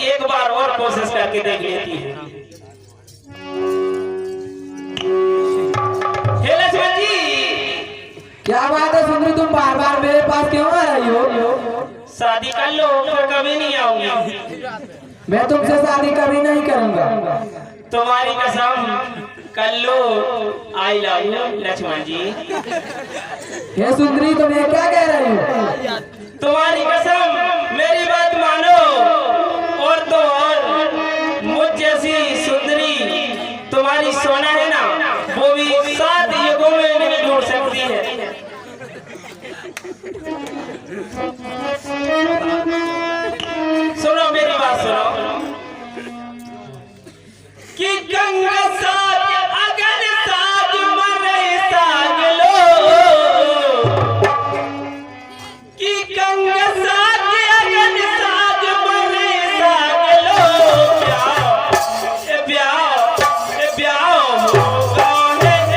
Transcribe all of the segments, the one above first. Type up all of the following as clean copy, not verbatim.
एक बार और कोशिश करके देख लेती है। हे लक्ष्मण जी, क्या बात है सुंदरी, तुम बार बार मेरे पास क्यों आ रही हो? शादी कर लो फिर कभी नहीं आऊंगी। मैं तुमसे शादी कभी नहीं करूंगा। तुम्हारी कसम कर लो। आई लव यू लक्ष्मण जी। हे सुंदरी, तुम ये क्या कह रही हो? तुम्हारी कसम, मेरी बात मानो। और तो और मुझ जैसी सुंदरी तुम्हारी सोना है ना, वो भी 7 युगों में नहीं ढूंढ सकती है। सुनो मेरी बात सुनो कि गंगा साग अगर साग मरे साग लो, कि गंगा साग अगर साग मरे साग लो। ब्याह ब्याह होगा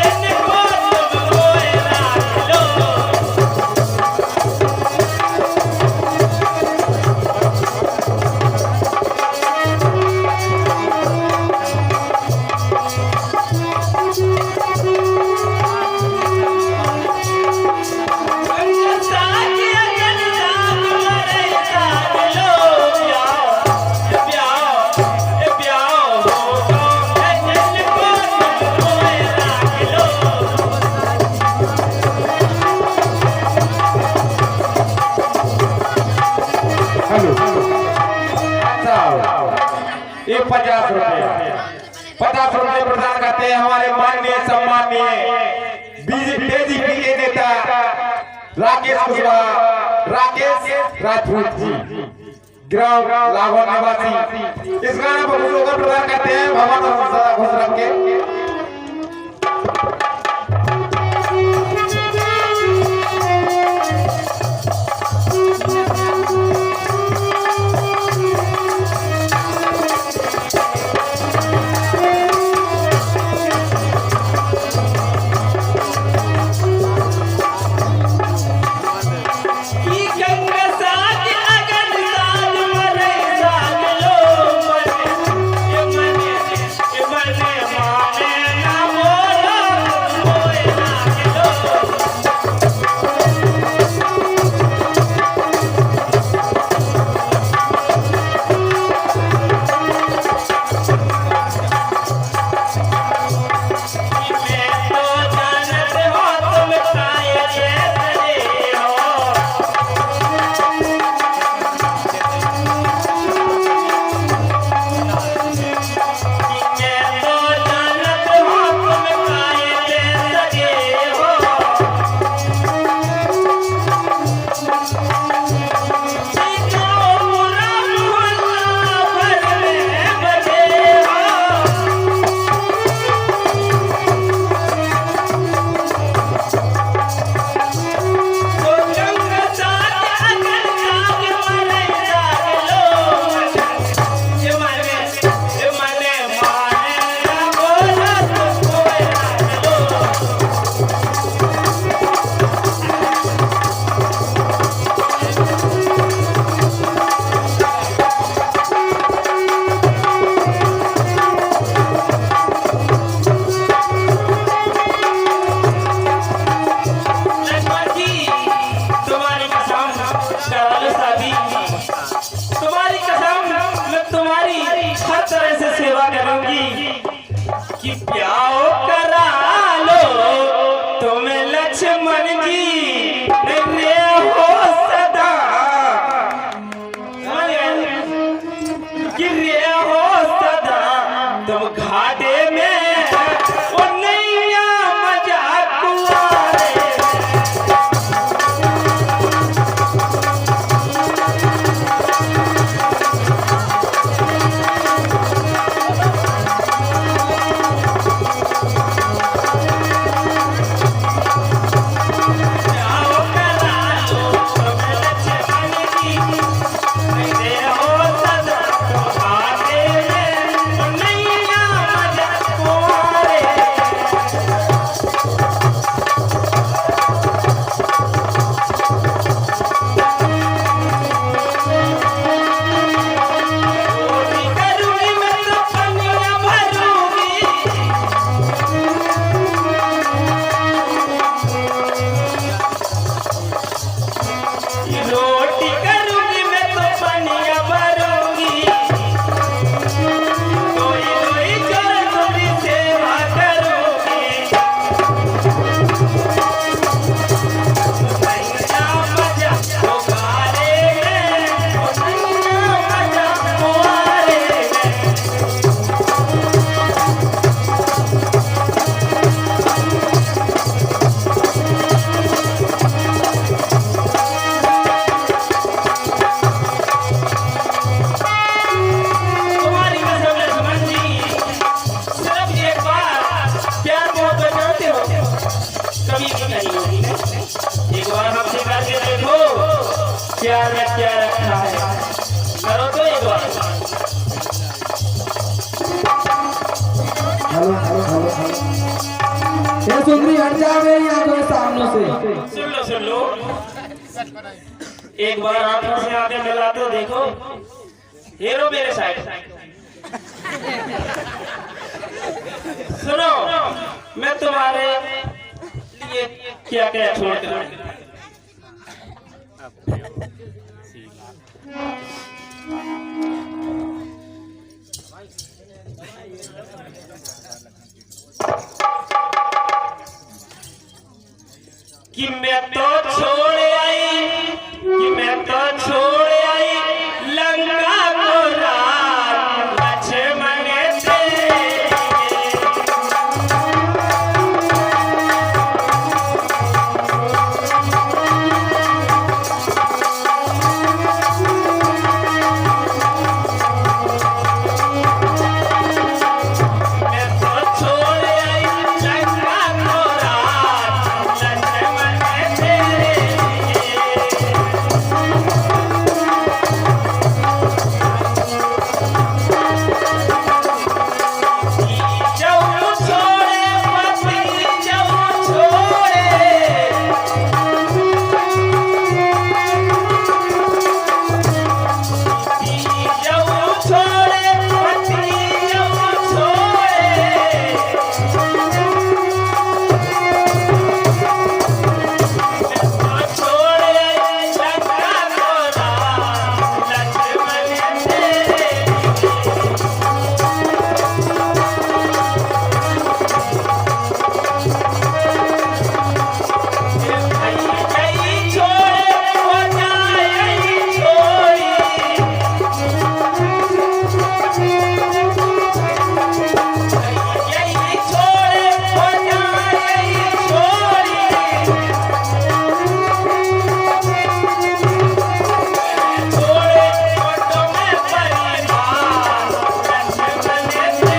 इनको तुम रोए राग लो। ये 50 रुपए प्रदान करते हैं हमारे माननीय सम्माननीय बीजेपी के नेता राकेश कुशवाहा, राकेश राजपूत जी, ग्राम लाहौर निवासी। इस गाना पर स्लोगन प्रदान करते हैं भगवान सदा खुश रखे। कि प्याओ करा लो तुम लक्ष्मण जी रे हो सदा, कि रे हो सदा तुम घाटे में वो नैया मजाक कुआरे। तुझसे। सुन लो एक बार आंखों से आंखें मिला तो देखो, हीरो मेरे साइड। सुनो, मैं तुम्हारे लिए क्या क्या छोड़ कर कि मैं तो छोड़ आई, कि मैं तो छोड़ आई लंका को रात लक्ष्मण से। मैं तो छोड़ आई लंका को रात लक्ष्मण से। जाऊं छोड़े पति जाऊं छोड़े, जाऊं छोड़े पति जाऊं छोड़े। छोड़े लंका को रात लक्ष्मण से। यही छोड़े हो जाए यही छोड़ी, यही छोड़े हो जाए यही छोड़ी। छोड़े हो तो मैं परिवार लक्ष्मण से।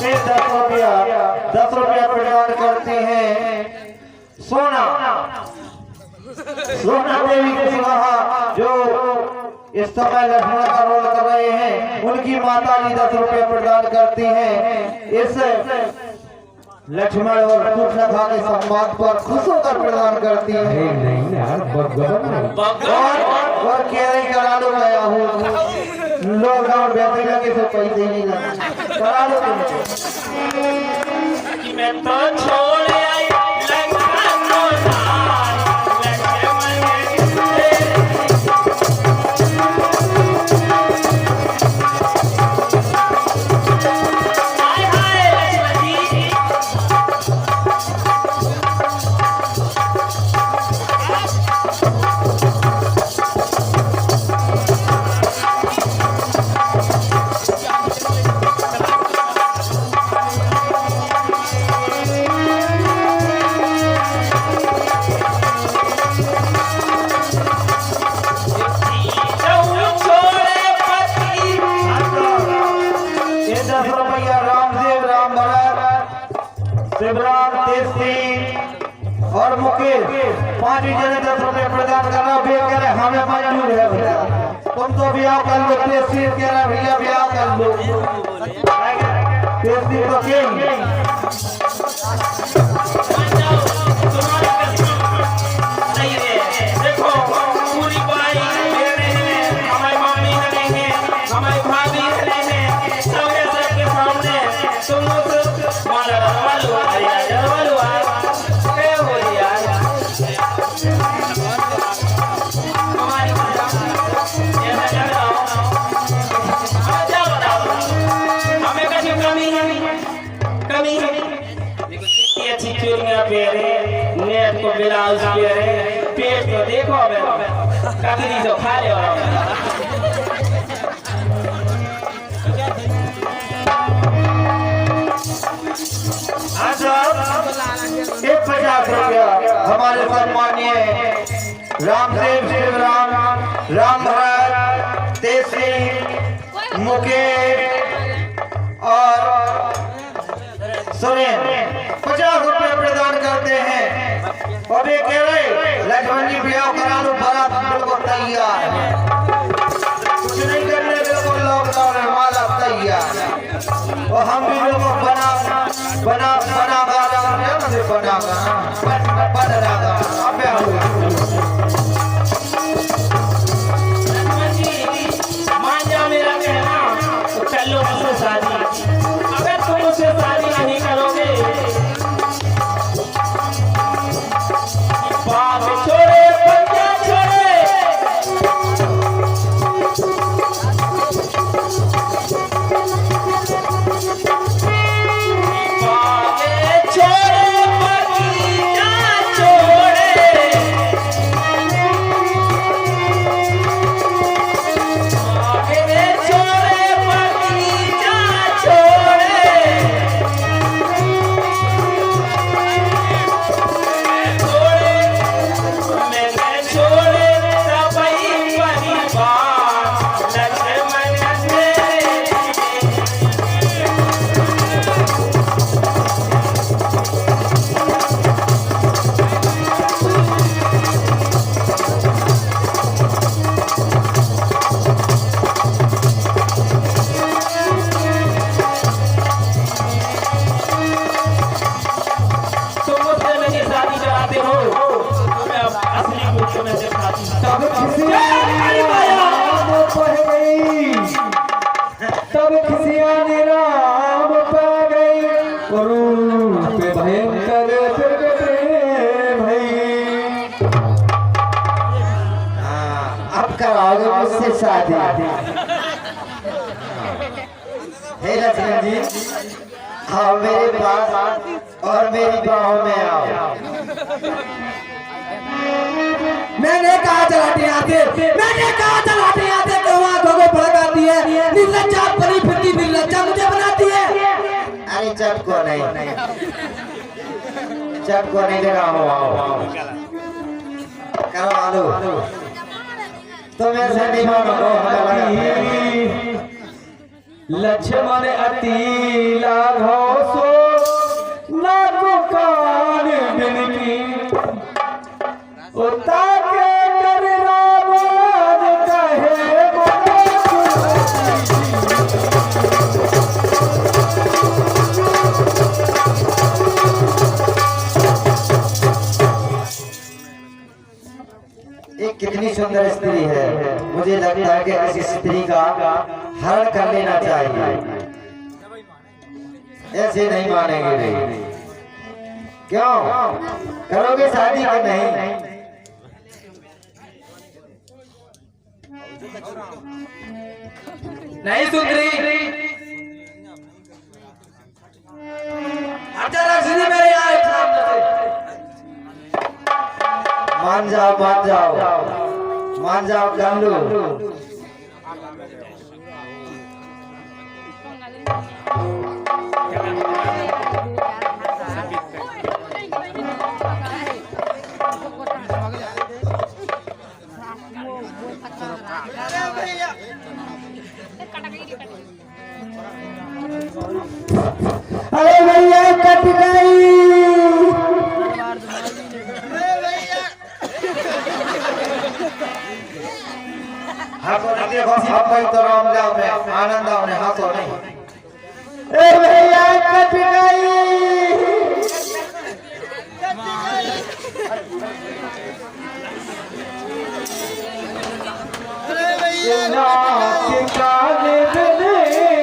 ये 10 रुपया प्रदान करते हैं सोना देवी कुशवाहा, जो इस समय लक्ष्मण का रोल कर रहे हैं। उनकी माता जी 10 रुपया प्रदान करती हैं। इस लक्ष्मण और सूर्पनखा के संवाद पर खुश होकर प्रदान करती है। और केयरिंग करा लो, मैं हूँ लोग और बैठे लगे से पैसे नहीं लगे, करा लो तुमको। कि मैं तो छोड़ आई लंका को रात लक्ष्मण से। हाय हाय लक्ष्मण जी, जाऊं छोड़े पति। ये 10 रुपया रामदेव, राम भरत, शिवराम, तेजी और मुकेश, 5 जने 10 रुपये प्रदान करना। वे कह रहे हमें मंजूर है भैया, तुम तो ब्याह कर लो। तेजी कह रहा भैया ब्याह कर लो। तेजी तो किंग नहीं है, देखो पूरी बाई मेरे हैं, हमारी मम्मी हैं, हमारी भाभी हैं, सबके सामने तुम लोग माला वालू आया वालू आया क्या हो यार हमारी ये ना जाओ हमें कैसी कमी है। देखो कितनी अच्छी चूड़ियां पहने, नेट को ब्लाउज पहने, पेट तो देखो ककड़ी तो खा ले। एक 50 रुपया हमारे सम्मानीय रामदेव, शिवराम, राम भरत, तेजी, मुकेश और सुरेंद्र 50 रुपये प्रदान करते हैं। और ये कह रहे लक्ष्मण जी ब्याह करा लो, बारात बिल्कुल तैयार है, कुछ नहीं करने, बिल्कुल लॉकडाउन है, माला तैयार है। और हम भी लोग बना मान जाओ मेरा कहना, तो कर लो मुझसे शादी। अगर तुम मुझसे शादी नहीं करोगे, बाप छोड़े बच्चा छोड़े, तब खुशियाँ राम पा गई, रूप भयंकर भाई। अब कराओगे मुझसे शादी? हे लक्ष्मण जी, आओ मेरे पास और मेरी बाहों में आओ। मैंने कहा चलाते आते, मैंने कहा चलाते आते, क्यों आंखों को भड़काती है? निर्लज्जा बनी फिरती निर्लज्जा मुझे बनाती है। अरे चट को नहीं देगा, आओ करवा लो। तो मेरे से नहीं मानो, लक्ष्मण अति लाघव सो नाको कान बिनकी, ताके कर रावण कहे एक कितनी सुंदर स्त्री है। मुझे लगता है कि इस स्त्री का हरण कर लेना चाहिए। ऐसे नहीं मानेंगे वे। क्यों करोगे शादी कि नहीं? नहीं सुंदरी, अच्छा रश्मि मेरे यहाँ एक सामने से। मान जाओ गंडू। अरे भैया कट गई। देखो सब भाई तो राम जाओ में आनंद आओ ने हाथों नहीं। ए भैया कट गई।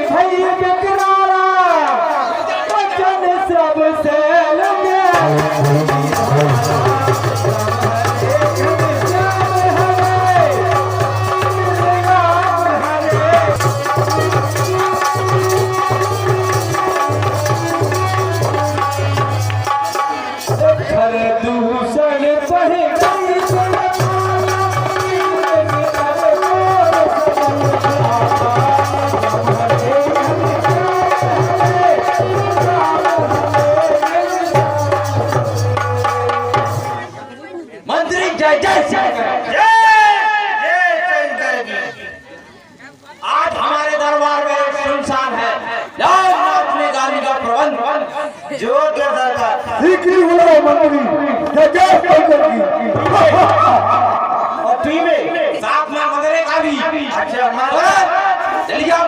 भाई बकरारा वचन सबसे लगे। दूषण पढ़ मंत्री जय जय शंकर। आज हमारे दरबार में सुनसान है। अपने गाड़ी का प्रबंध जो के सरकार मंत्री जय शंकर की। और पीवे साथ में मदरे का भी। अच्छा मार जल्दी आओ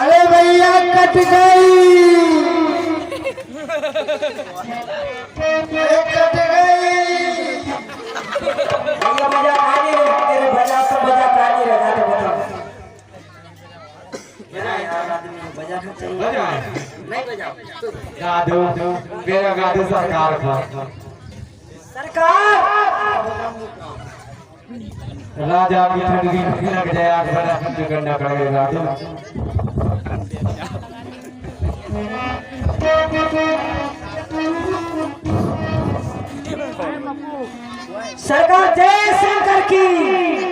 अरे भैया कट गई, कट गई। भैया मजा खानी है, तेरे भजा तो मजा खानी रह जाते बताओ। मेरा यार आदमी बजाना चाहिए। नहीं बजाओ। गादू मेरा गादू सरकार का। सरकार राजा की ठंडी लग जाए आग बना कुछ करना पड़ेगा सरकार जय शंकर की।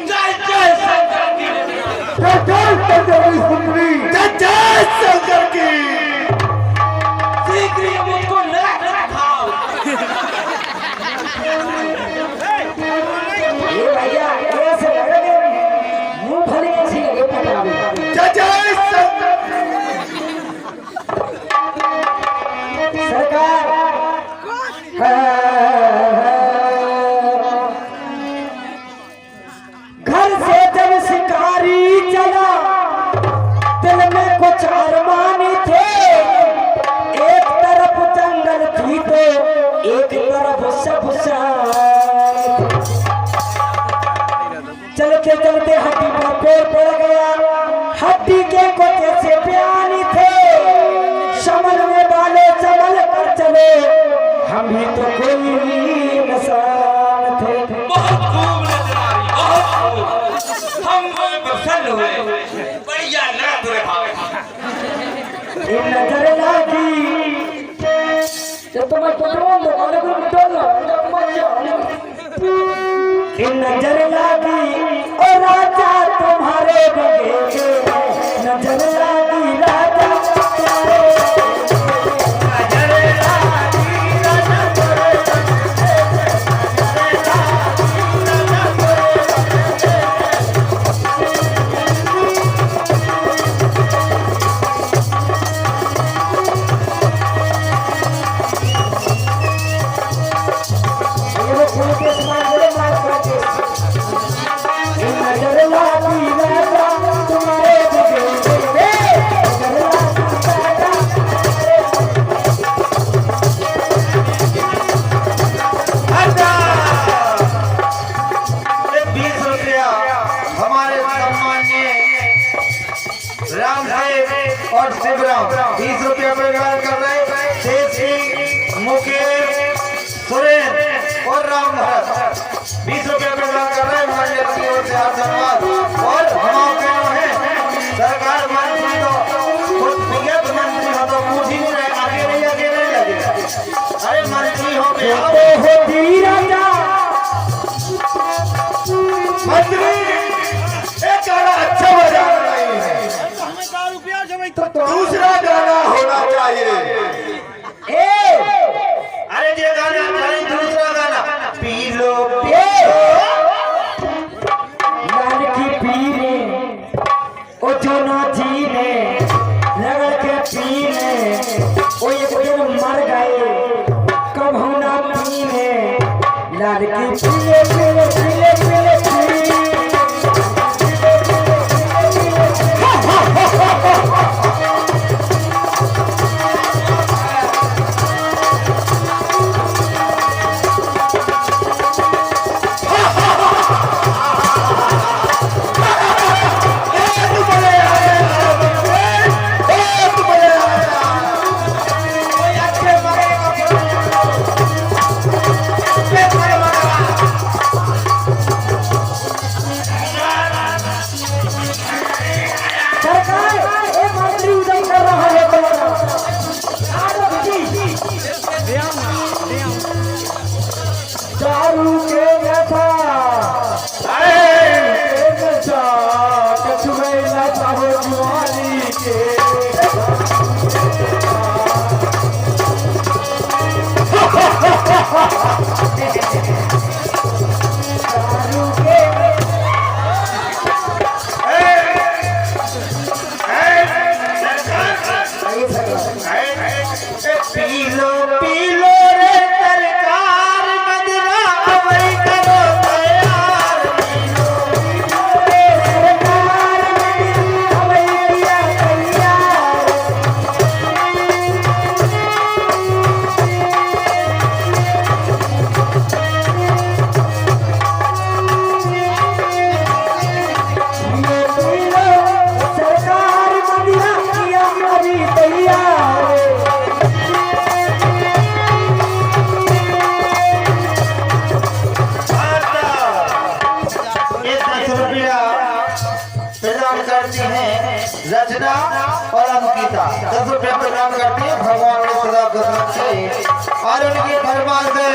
जय जय शंकर की। जय शंकर की सुंदरी। जय शंकर की। शीघ्र ही मुझको नरक खाओ। ये भैया ऐसे लग रहे मुंह भले ऐसी लगे पटावे। जय जय सरकार घर से जब शिकारी चला दिल में कुछ अरमान थे। एक तरफ जंगल थी तो एक तरफ सब चलते चलते हड्डी पर पेड़ पड़ गया। हड्डी के कोटे से प्यानी थे। समल में बाले चमल कर चले हम भी तो कोई इंसान थे। बहुत खूब नजर आ रही, बहुत खूब। हम प्रसन्न हुए। बढ़िया नाच रहा। ये नजर लागी जब तुम्हें पटरोल दो वाले को बिटोलो ये नजर लागी और राजा तुम्हारे बगेचे नजर लागी राजा तुम्हारे नजर लागी राजा और शिवराम 20 रुपया प्रदान कर रहे शेष सिंह मुकेश सुरेश और राम भरत 20 रुपया प्रदान कर रहे मंडल की ओर से आप धन्यवाद। और हम है सरकार मंत्री तो खुद नियत मंत्री हो तो पूछ ही नहीं रहे आगे नहीं लगे। अरे मंत्री हो गए राजा मंत्री एक गाना अच्छा बजा रही है तो दूसरा गाना होना चाहिए। अरे ये गाना चाहिए दूसरा गाना पी लो लाल की पीने ओ जो ना जीने लगा के पीने ओ एक दिन मर गए कब हम ना पीने लाल की पीले पीले पीले पीले 10 रुपया प्रदान करती है भगवान ने सदा खुश रखे और उनकी फरमान से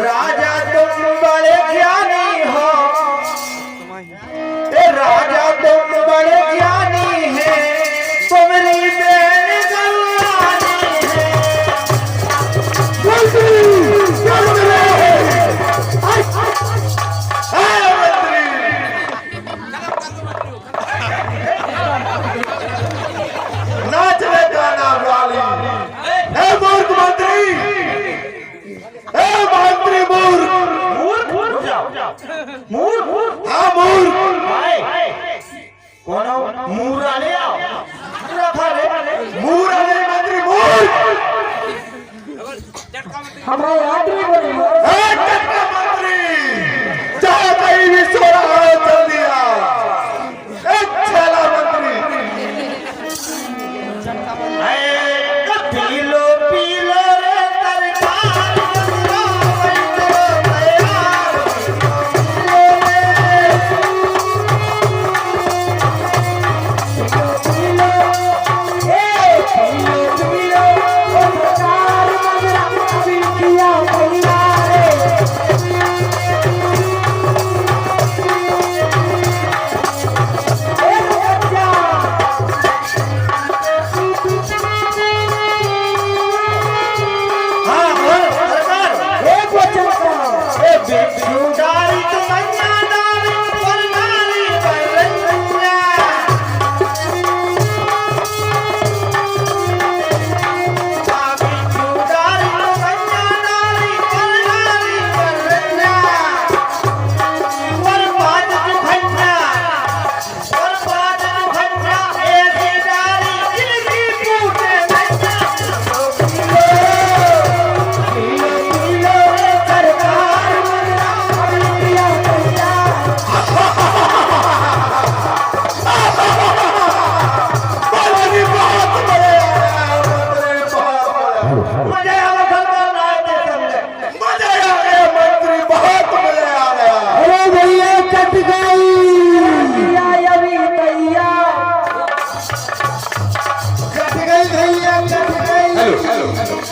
राजा तुम बड़े ज्ञानी हो, राजा तुम बड़े ज्ञानी है, तुम्हारी देन कल्याणी नाच ले गाना वाली हे मूर्ख मंत्री, हे मंत्री मूर्ख मूर्ख हाँ मूर्ख कौन मूर्ख ले आओ मूर्ख मंत्री मूर्ख हमारे आदमी बोले मंत्री चाहे कहीं भी सो रहा है चल दिया एक छेला मंत्री पीलो पीलो रे तरकार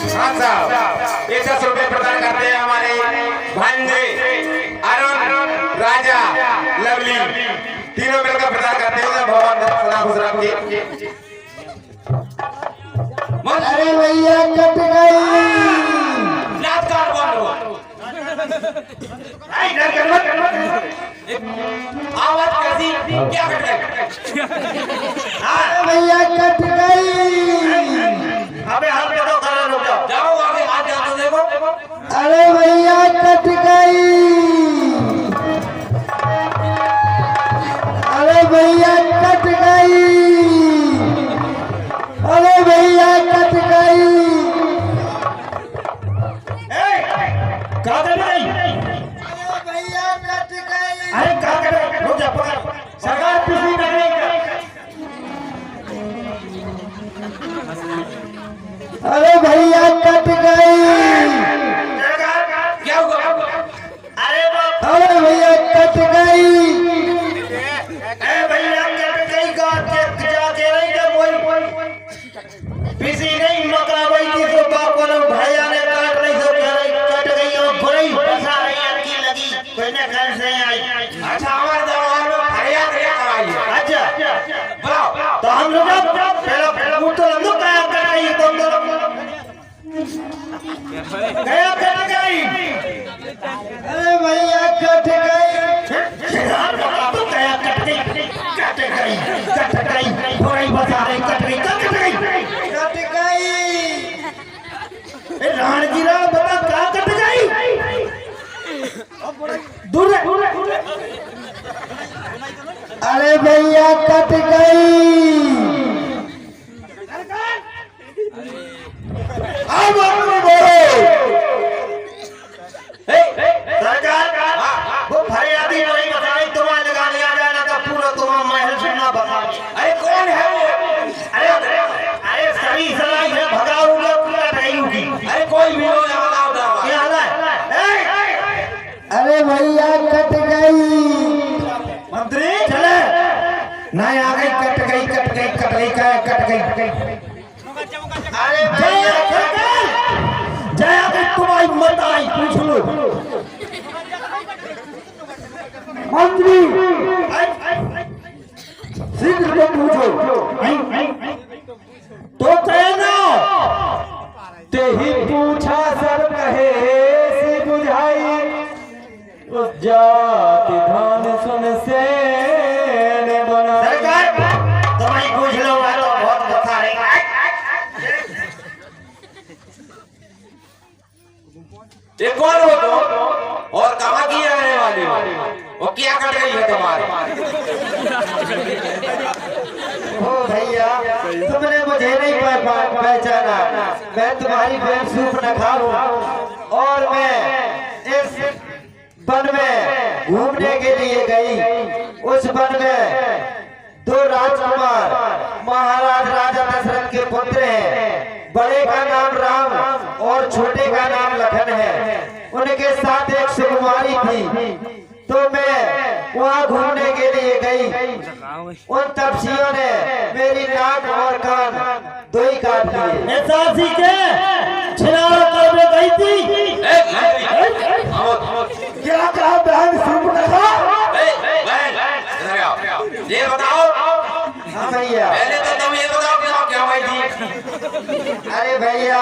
ये 10 रुपए प्रदान करते हैं हमारे भांजे अरुण राजा लवली तीनों मिलकर प्रदान करते हैं भगवान सदा खुश रखे। अरे भैया कट गई आवाज कैसी क्या कट गई भैया कट गई अबे हाथ पे तो खड़ा रुक जाओ जाओ आगे हाथ जाओ देखो अरे भैया कट गई अरे भैया कट गई अरे भैया कट गई कहाँ कट गई अरे भैया कट गई अरे कहाँ कट गई रुक जा पकड़ सरकार पिछली कट गई अरे भैया कट गई क्या हुआ अरे बाप अरे भैया कट गई भैया कट गई का जाके नहीं जब कोई किसी नहीं मका गई थी तो बाप को भैया ने काट नहीं तो कह रही कट गई और बड़ी पैसा नहीं अच्छी लगी कोई ने घर से आई अच्छा हमारे दरबार में फरियाद आई अच्छा बुलाओ तो हम लोग पहला तो हम लोग क्या कर रही है तुम लोग क्या कर गई अरे भैया कट गई तो क्या कट गई थोड़ी बता रही कट गई कट गई राणजीरा बता क्या कट गई दूर अरे भैया कट गई अब अपने बोलो सरकार वो फरियादी नहीं बताई तुम्हारे लगा लिया जाए ना तो पूरा तुम्हारा महल सुनना बता अरे कौन है वो अरे सभी सलाई है भगाऊंगा पूरा रहेगी अरे कोई भी हो क्या हाल है अरे भैया कट गई मंत्री चले नहीं आ गई कट गई कट गई। अरे जय भैया जय अभी तुम्हारी मत आई पूछ लो मंत्री शीघ्र तो पूछो तो कहना ते ही पूछा सब कहे सी बुझाई उस जाति धान सुन से ने बना सरकार तुम्हारी पूछ लो मैं तो बहुत बता रहेगा। ये कौन हो तुम और कहाँ की रहने वाली हो? वो क्या कर रही है तुम्हारी? ओ भैया तुमने मुझे नहीं पहचाना। मैं तुम्हारी बहन सूप न खाऊं और मैं इस वन में घूमने के लिए गई। उस वन में दो राजकुमार महाराज राजा दशरथ के पुत्र हैं। बड़े का नाम राम और छोटे का नाम लखन है। उनके साथ एक सुकुमारी थी। तो मैं वहाँ घूमने के लिए गई। उन तपसियों ने मेरी नाक और कान दो ही काट लिए। सासी के छिनारो करने गई थी क्या कहा बहन सूप न खा ये बताओ हाँ भैया पहले तो तुम ये बताओ कि क्या हुई थी? अरे भैया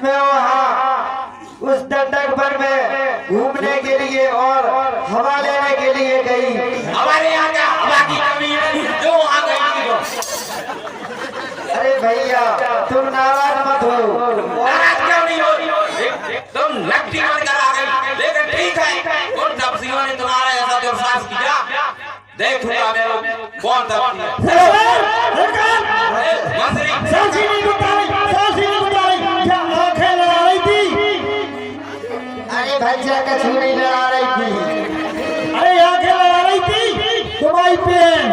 मैं वहाँ उस दंडक वन में घूमने के लिए और हवा लेने के लिए गई। हमारे यहाँ क्या हवा की कमी है जो वहाँ गई थी तो? अरे भैया तुम नाराज मत हो। नाराज क्यों नहीं हो? तुम नकटी बनकर आ गई लेकिन ठीक है उन तपस्वियों ने तुम्हारा ऐसा दुर्साहस किया देखूंगा मैं कौन तपस्वी है। मंत्री सासी नहीं बताई क्या आंखें लड़ाई थी अरे भैया कछु नहीं लड़ा रही थी। अरे आंखें लड़ा रही थी तुम्हारी पेन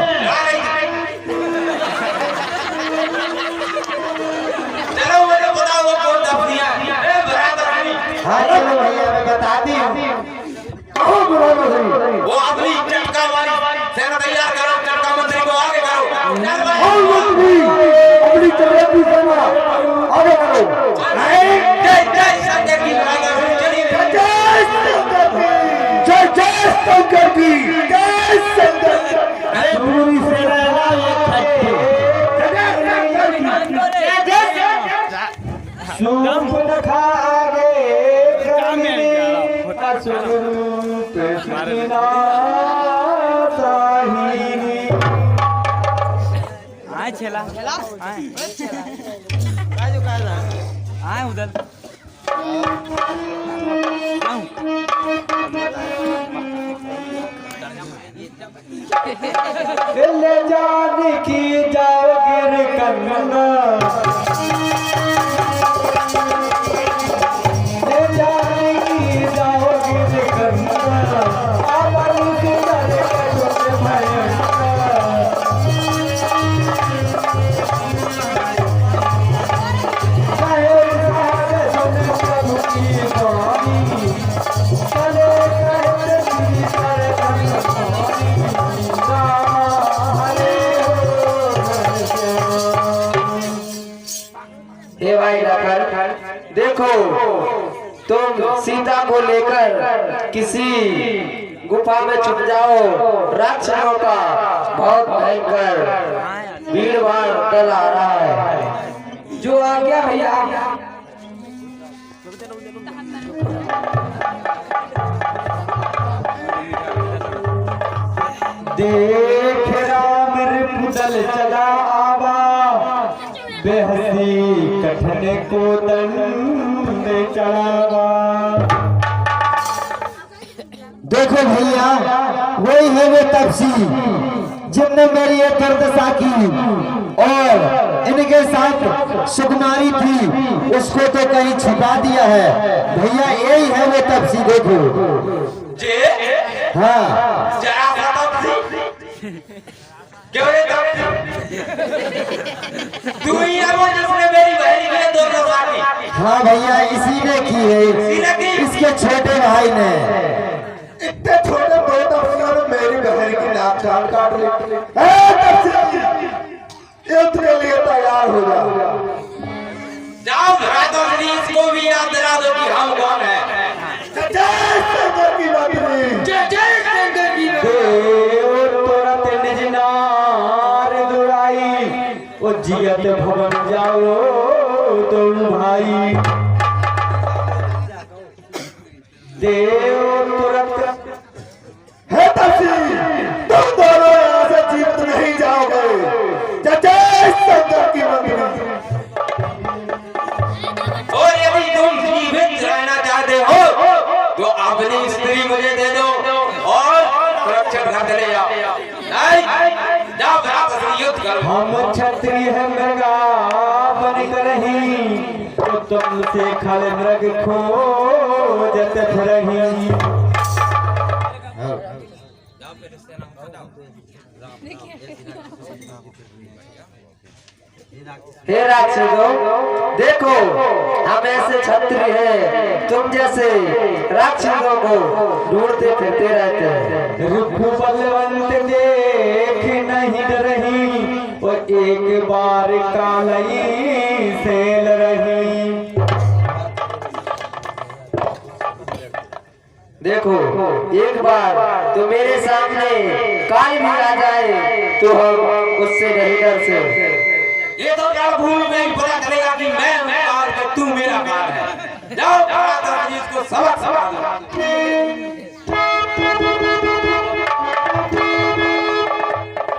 चलो मुझे बताओ वो कौन तपस्वी है? बराबर हाँ चलो भैया मैं बताती हूँ। वो अपनी चटका वाली सेना तैयार करो। चटका मंत्री को आगे करो। चल भाई अपनी तरह की सेना आगे करो जय जय शंकर की लड़ाई करो। चलिए जय शंकर की जय शंकर। अरे पूरी सेना सूप न खागे सुरूप सुना साहिनी आए छेला आए उधर ले जाने की जाओ गिर करना ले जाने की जाओ गिर करना आवाज़ से डरे करोगे हे भाई लखन देखो तुम सीता को लेकर किसी गुफा में छुप जाओ। राक्षसों का बहुत भयंकर भीड़ भाड़ डर आ रहा है। जो आ गया भैया देख राम रिपुदल चला आवा बेहसी कठन को दंड चढ़ावा। देखो भैया वही है वे तपसी जिनने मेरी ये दुर्दशा की और इनके साथ सुकुमारी थी उसको तो कहीं छिपा दिया है। भैया यही है वे तपसी देखो जे हाँ जरा सा तपस्वी क्यों रे तपस्वी तू ही है वो जिसने मेरी बहन के दो की। हाँ भैया इसी ने की है इसके छोटे भाई ने। इतने छोटे दो तपस्वियों ने मेरी बहन की नाक कान काट ली। ये युद्ध के लिए तैयार हो जाओ। जाओ भ्रातृ इसको भी याद दिला दो कि हम कौन है। जय शंकर की मंत्री, जय जय शंकर की देव तुरंत निज नार दुराई, ओ जियत भवन जाओ तुम भाई। देव तुरंत हे तपसी, तुम दोनों यहाँ से जीवित नहीं जाओगे। जय जय शंकर की मंत्री। और यदि तुम जीवित रहना चाहते हो तो अपनी स्त्री मुझे दे दो और सुरक्षित घर चले जाओ। नहीं, जाओ भ्रातृ युद्ध करो। हम क्षत्रिय है मृगा बन रही, तो तुमसे खल मृग खोजत फिरही। हे राक्षसों, देखो हम ऐसे क्षत्रिय हैं, तुम जैसे राक्षसों को ढूंढते फिरते रहते हैं। रुखु बलवंत देख नहीं डरही, और एक बार कालई सेल रही। देखो एक बार तो मेरे सामने काल भी आ जाए तो हम उससे नहीं डर से। ये तो क्या भूल में ही पता चलेगा कि मैं काल का तू मेरा काल है। जाओ भ्रातृ इसको सबक सिखाओ।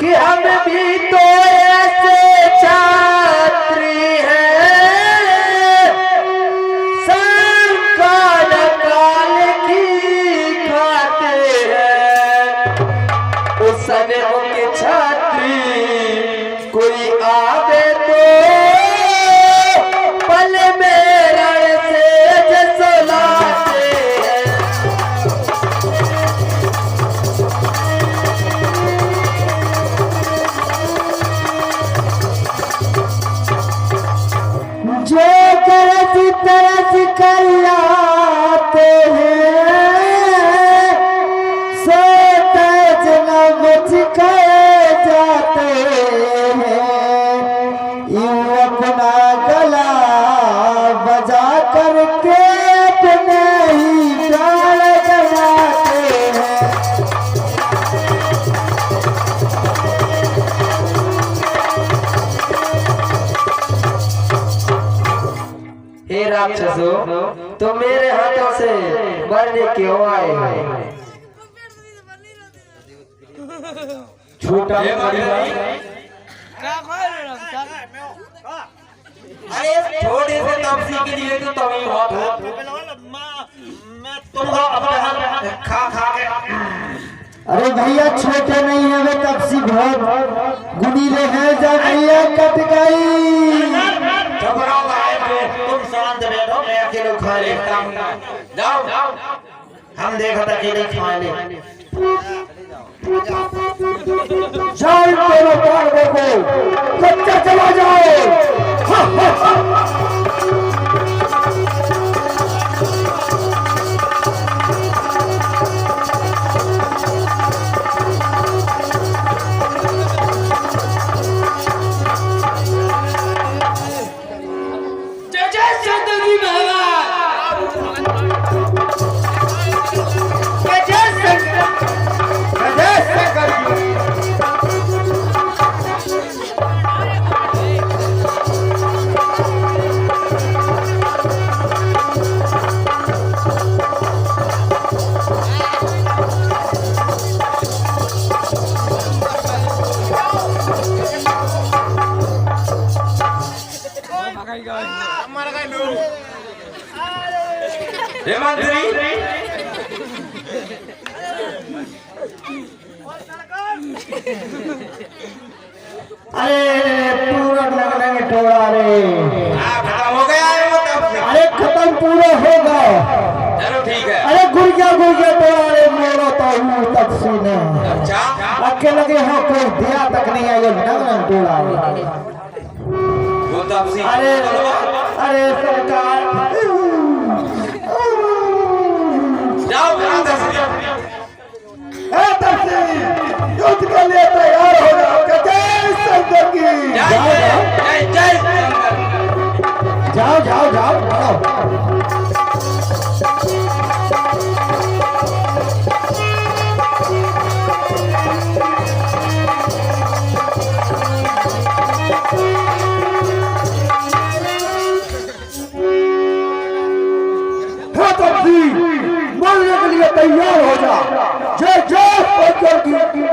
कि हम भी तो ऐसे छात्री हैं, संकाल काल की खाते हैं। उस समय के छात्री कोई आवे तो पल में रण से जसलाते हैं। जो तरस तरस कर आते हैं, सो तेज न बच कर जाते हैं। यूं अपना गला बजा करके अपने ही प्राण गवाते हैं। हे राक्षसों, तुम मेरे हाथों से मरने क्यों आए हो? छोटा अरे छोटे से तपसी के लिए तो तुम ही बहुत हो। तुमको अपने हाथ खा खा के अरे भैया छोटे नहीं है वे तपसी बहुत गुनीले हैं। जब भैया कट गई घबराओ भाई पे तुम शांत बैठो, मैं अकेले खा लेता हूँ। जाओ हम देखो तो अकेले खा ले। जाओ तेरे पार देखो, बच्चा चला जाओ। जय जय शंकर जी महाराज। जय जय शंकर, जय शंकर की। हे मंत्री, अरे पूरा लगने टोला रे। खत्म हो गया है वो तपसी। अरे खत्म पूरा होगा। चलो ठीक है। अरे गुड़िया गुड़िया टोला रे, मेरा तो हूँ तपसी ने। अच्छा अके लगे हो कोई दिया तक नहीं आयो नगन टोला रे। वो तपसी अरे अरे सरकार, जाओ भ्रातृ हे तपसी, युद्ध के लिए तैयार हो जाओ। जय शंकर शंकर की जय जय जय शंकर। जाओ जाओ जाओ जाओ। मरने के लिए तैयार हो जा। जय जय शंकर की।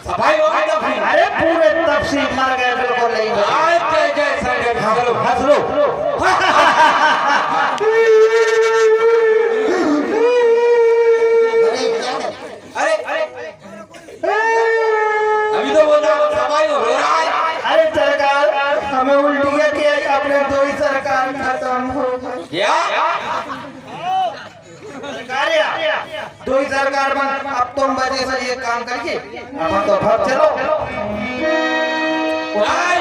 सफाई हो गई तब अरे पूरे तफसील मर गए बिल्कुल नहीं जय जय शंकर। हंस लो अरे अरे अभी तो बोल रहा सफाई हो रहा है। अरे सरकार हमें उल्टी है कि अपने दो ही सरकार खत्म हो गई। क्या दो ही सरकार बन। अब तुम वजह से ये काम करिए अपन तो भाग चलो।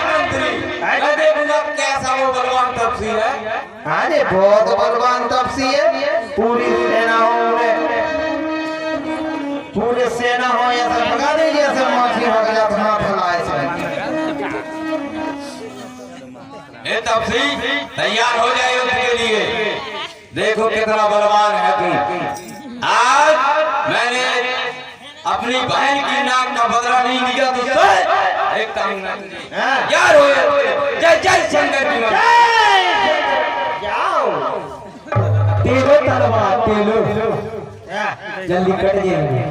मंत्री मैं देखूंगा कैसा वो बलवान तपसी है। अरे बहुत बलवान तपसी है। पूरी सेना हो या सब भगा दीजिए सब माछी हो गया अपना फैलाए से। ए तपसी तैयार हो जाए उसके लिए। देखो कितना बलवान है तू। आज मैंने अपनी बहन की नाम का बदला नहीं लिया तो एक काम यार हो जय जय शंकर की। तेलो तलवार तेलो जल्दी कट जाएंगे।